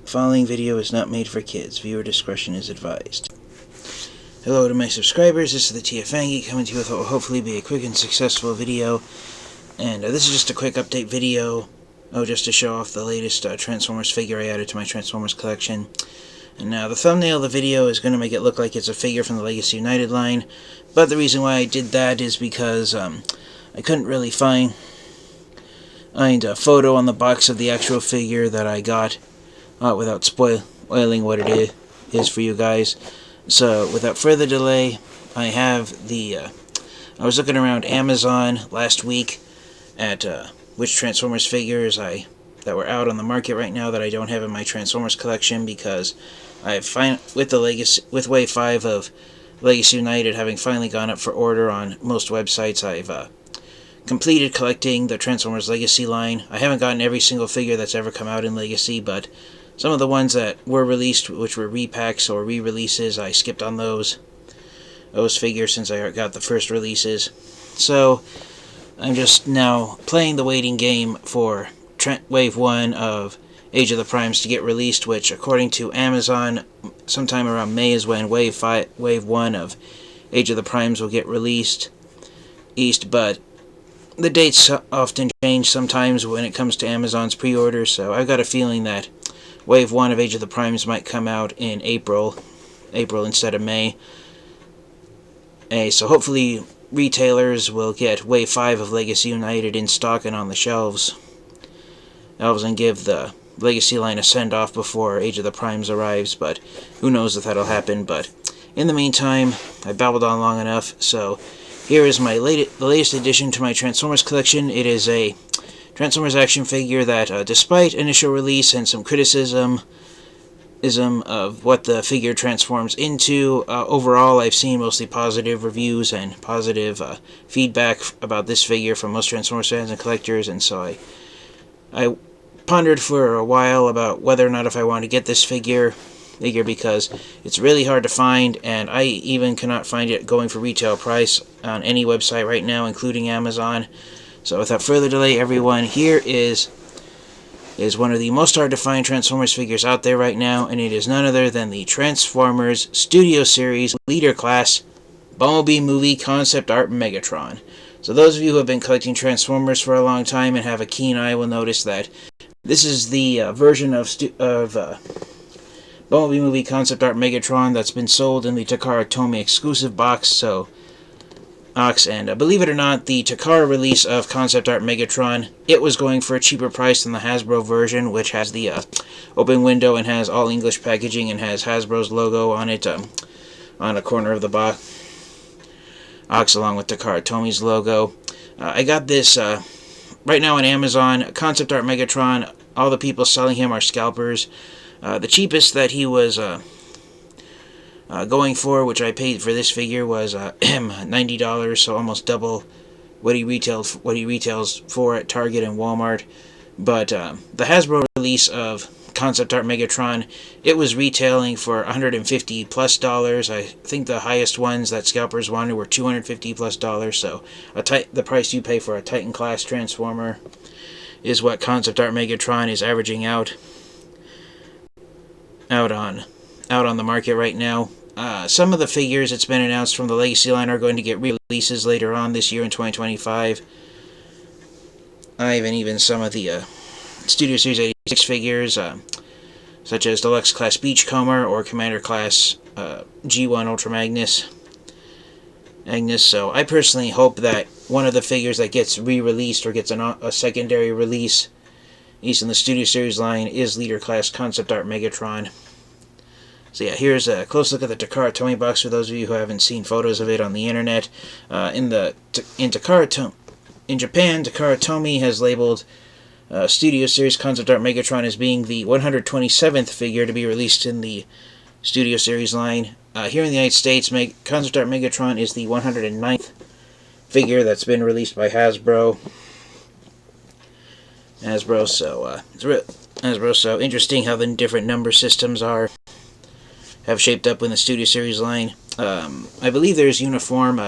Following video is not made for kids. Viewer discretion is advised. Hello to my subscribers. This is the TFangy coming to you with what will hopefully be a quick and successful video. And this is just a quick update video. Just to show off the latest Transformers figure I added to my Transformers collection. And now the thumbnail of the video is going to make it look like it's a figure from the Legacy United line. But the reason why I did that is because I couldn't really find a photo on the box of the actual figure that I got without spoiling what it is for you guys. So without further delay, I have I was looking around Amazon last week at which Transformers figures that were out on the market right now that I don't have in my Transformers collection, because with Wave 5 of Legacy United having finally gone up for order on most websites, I've completed collecting the Transformers Legacy line. I haven't gotten every single figure that's ever come out in Legacy, but some of the ones that were released, which were repacks or re-releases, I skipped on those figures since I got the first releases. So I'm just now playing the waiting game for Wave 1 of Age of the Primes to get released, which according to Amazon, sometime around May is when Wave 1 of Age of the Primes will get released but the dates often change sometimes when it comes to Amazon's pre-orders, so I've got a feeling that Wave 1 of Age of the Primes might come out in April instead of May. So hopefully retailers will get Wave 5 of Legacy United in stock and on the shelves and give the Legacy line a send-off before Age of the Primes arrives, but who knows if that'll happen. But in the meantime, I babbled on long enough, so here is the latest addition to my Transformers collection. It is a Transformers action figure that, despite initial release and some criticism of what the figure transforms into, overall I've seen mostly positive reviews and positive feedback about this figure from most Transformers fans and collectors, and so I pondered for a while about whether or not if I want to get this figure because it's really hard to find, and I even cannot find it going for retail price on any website right now, including Amazon. So without further delay, everyone, here is one of the most hard to find Transformers figures out there right now, and it is none other than the Transformers Studio Series Leader Class Bumblebee Movie Concept Art Megatron. So those of you who have been collecting Transformers for a long time and have a keen eye will notice that this is the version of Bumblebee Movie Concept Art Megatron that's been sold in the Takara Tomy exclusive box. And believe it or not, the Takara release of Concept Art Megatron, it was going for a cheaper price than the Hasbro version, which has the open window and has all English packaging and has Hasbro's logo on it on a corner of the box, along with Takara Tomy's logo. I got this right now on Amazon. Concept Art Megatron, all the people selling him are scalpers. The cheapest that he was going for, which I paid for this figure, was $90, so almost double what he retails for at Target and Walmart. But the Hasbro release of Concept Art Megatron, it was retailing for $150+ I think the highest ones that scalpers wanted were $250+ so the price you pay for a Titan class Transformer is what Concept Art Megatron is averaging out on the market right now. Some of the figures, it's been announced, from the Legacy line are going to get releases later on this year in 2025. Even some of the Studio Series 86 figures, such as Deluxe Class Beachcomber or Commander Class G1 Ultra Magnus. So I personally hope that one of the figures that gets re-released or gets a secondary release, at least in the Studio Series line, is Leader Class Concept Art Megatron. So yeah, here's a close look at the Takara Tomy box for those of you who haven't seen photos of it on the internet. In Japan, Takara Tomy has labeled Studio Series Concept Art Megatron as being the 127th figure to be released in the Studio Series line. Here in the United States, Concept Art Megatron is the 109th figure that's been released by Hasbro. So interesting how the different number systems have shaped up in the Studio Series line. I believe there's uniform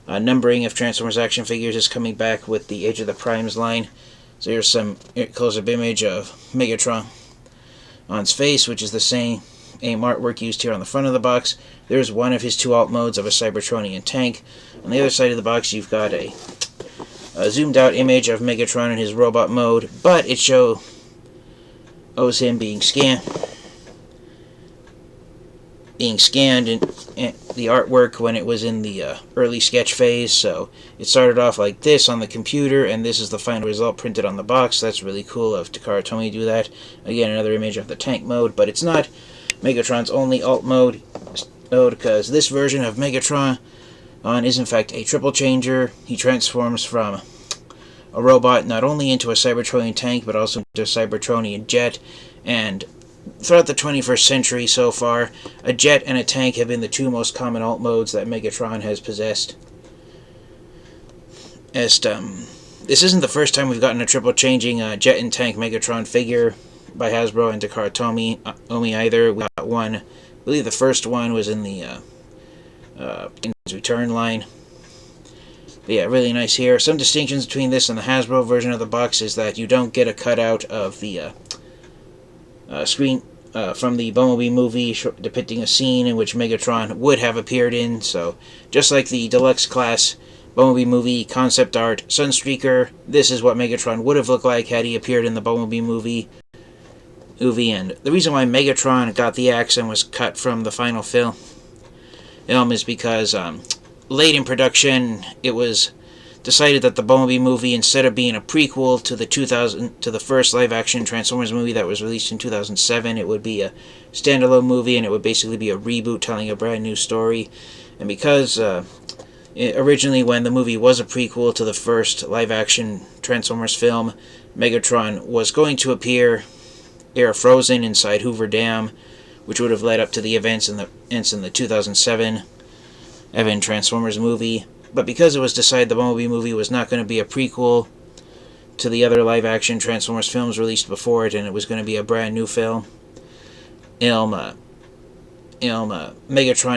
numbering of Transformers action figures is coming back with the Age of the Primes line. So here's some close-up image of Megatron on his face, which is the same artwork used here on the front of the box. There's one of his two alt modes of a Cybertronian tank. On the other side of the box, you've got a zoomed out image of Megatron in his robot mode, but it shows him being scanned in the artwork when it was in the early sketch phase. So it started off like this on the computer, and this is the final result printed on the box. That's really cool of Takara Tomy to do that. Again, another image of the tank mode, but it's not Megatron's only alt mode, because this version of Megatron is in fact a triple changer. He transforms from a robot not only into a Cybertronian tank, but also into a Cybertronian jet. And throughout the 21st century so far, a jet and a tank have been the two most common alt modes that Megatron has possessed. This isn't the first time we've gotten a triple changing jet and tank Megatron figure by Hasbro and Takara Tomy either. We got one, I believe the first one was in the in his return line. But yeah, really nice here. Some distinctions between this and the Hasbro version of the box is that you don't get a cutout of the screen from the Bumblebee movie depicting a scene in which Megatron would have appeared in. So just like the deluxe class Bumblebee movie concept art Sunstreaker, this is what Megatron would have looked like had he appeared in the Bumblebee movie. And the reason why Megatron got the axe and was cut from the final film is because late in production it was decided that the Bumblebee movie, instead of being a prequel to the first live-action Transformers movie that was released in 2007, it would be a standalone movie, and it would basically be a reboot telling a brand new story. And because originally when the movie was a prequel to the first live-action Transformers film, Megatron was going to appear air frozen inside Hoover Dam, which would have led up to the events in the 2007 Evan Transformers movie. But because it was decided the Bumblebee movie was not going to be a prequel to the other live-action Transformers films released before it, and it was going to be a brand new film, Megatron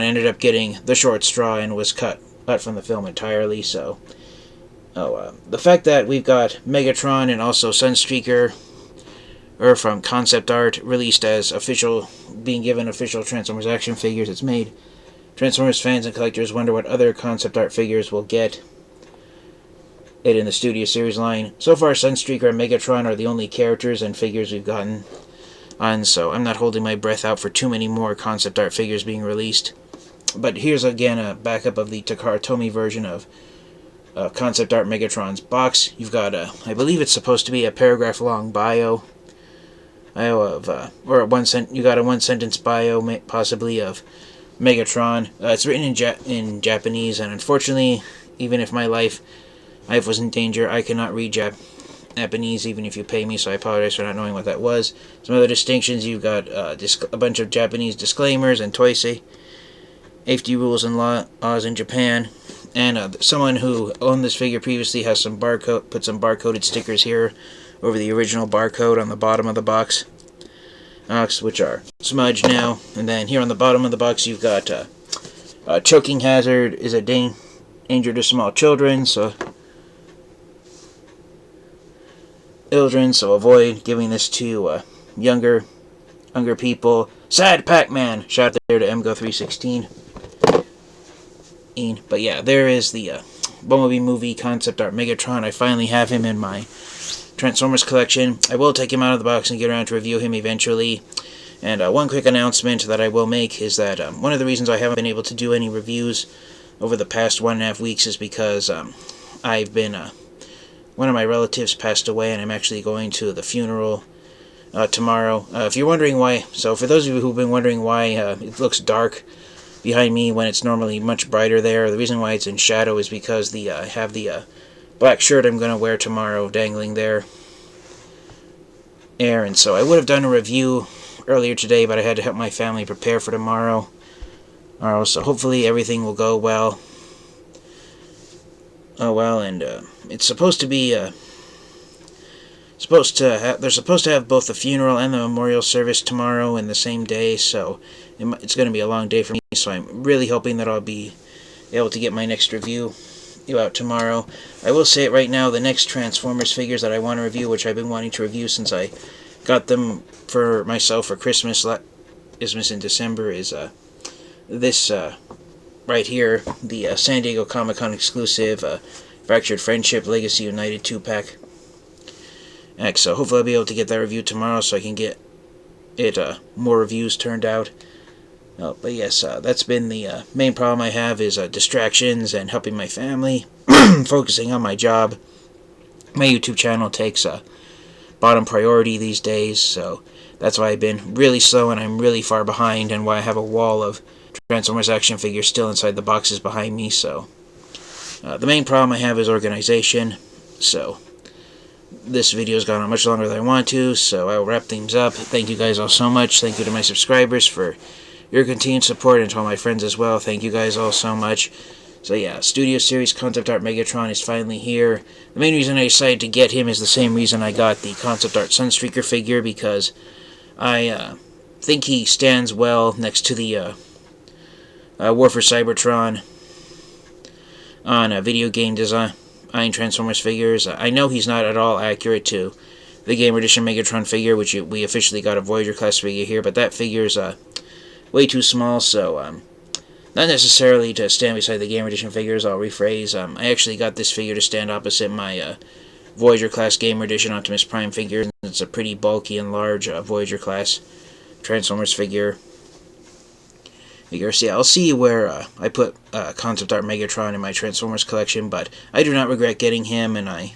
ended up getting the short straw and was cut from the film entirely. So, the fact that we've got Megatron and also Sunstreaker, from concept art, released as being given official Transformers action figures, it's made Transformers fans and collectors wonder what other concept art figures will get it in the Studio Series line. So far, Sunstreaker and Megatron are the only characters and figures we've gotten on, so I'm not holding my breath out for too many more concept art figures being released. But here's again a backup of the Takara Tomy version of concept art Megatron's box. You've got I believe it's supposed to be a paragraph-long bio. You got a one-sentence bio, possibly, of Megatron. It's written in Japanese, and unfortunately, even if my life was in danger, I cannot read Japanese, even if you pay me, so I apologize for not knowing what that was. Some other distinctions, you've got a bunch of Japanese disclaimers and safety rules and laws in Japan. And someone who owned this figure previously has put some barcoded stickers here over the original barcode on the bottom of the box, which are smudged now. And then here on the bottom of the box, you've got choking hazard is a danger to small children, so avoid giving this to younger people. Sad Pac-Man! Shout out there to MGO316. But yeah, there is the Bumblebee movie concept art Megatron. I finally have him in my Transformers collection. I will take him out of the box and get around to review him eventually. And one quick announcement that I will make is that one of the reasons I haven't been able to do any reviews over the past 1.5 weeks is because I've been one of my relatives passed away, and I'm actually going to the funeral tomorrow. If you're wondering why, so for those of you who've been wondering why it looks dark behind me when it's normally much brighter there, the reason why it's in shadow is because I have the black shirt I'm going to wear tomorrow dangling there. And so I would have done a review earlier today, but I had to help my family prepare for tomorrow. So hopefully everything will go well. And it's supposed to be they're supposed to have both the funeral and the memorial service tomorrow in the same day, so it's going to be a long day for me, so I'm really hoping that I'll be able to get my next review out tomorrow. I will say it right now, the next Transformers figures that I want to review, which I've been wanting to review since I got them for myself for Christmas in December is this right here, the San Diego Comic-Con exclusive Fractured Friendship Legacy United 2-pack. So hopefully I'll be able to get that review tomorrow so I can get it more reviews turned out. But yes, that's been the main problem I have is distractions and helping my family, focusing on my job. My YouTube channel takes bottom priority these days, so that's why I've been really slow and I'm really far behind, and why I have a wall of Transformers action figures still inside the boxes behind me. So the main problem I have is organization. So this video has gone on much longer than I want to, so I will wrap things up. Thank you guys all so much. Thank you to my subscribers for your continued support, and to all my friends as well. Thank you guys all so much. So yeah, Studio Series Concept Art Megatron is finally here. The main reason I decided to get him is the same reason I got the Concept Art Sunstreaker figure, because I think he stands well next to the War for Cybertron on video game design Transformers figures. I know he's not at all accurate to the Gamer Edition Megatron figure, which we officially got a Voyager class figure here, but that figure's way too small, so not necessarily to stand beside the Gamer Edition figures. I'll rephrase. I actually got this figure to stand opposite my Voyager class Gamer Edition Optimus Prime figure. It's a pretty bulky and large Voyager class Transformers figure. So yeah, I'll see where I put Concept Art Megatron in my Transformers collection, but I do not regret getting him, and I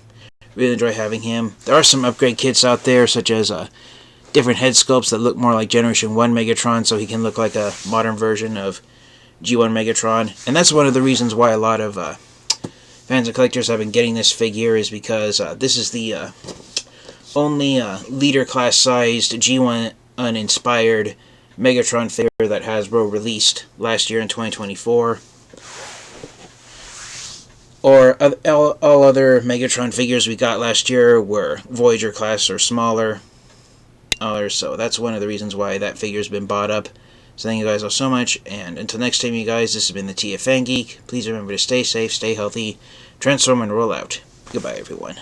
really enjoy having him. There are some upgrade kits out there, such as different head sculpts that look more like Generation 1 Megatron, so he can look like a modern version of G1 Megatron. And that's one of the reasons why a lot of fans and collectors have been getting this figure, is because this is the only leader class sized G1 uninspired Megatron figure that Hasbro released last year in 2024. All other Megatron figures we got last year were Voyager class or smaller. So that's one of the reasons why that figure's been bought up. So thank you guys all so much, and until next time, you guys, this has been the TFN Geek. Please remember to stay safe, stay healthy, transform and roll out. Goodbye, everyone.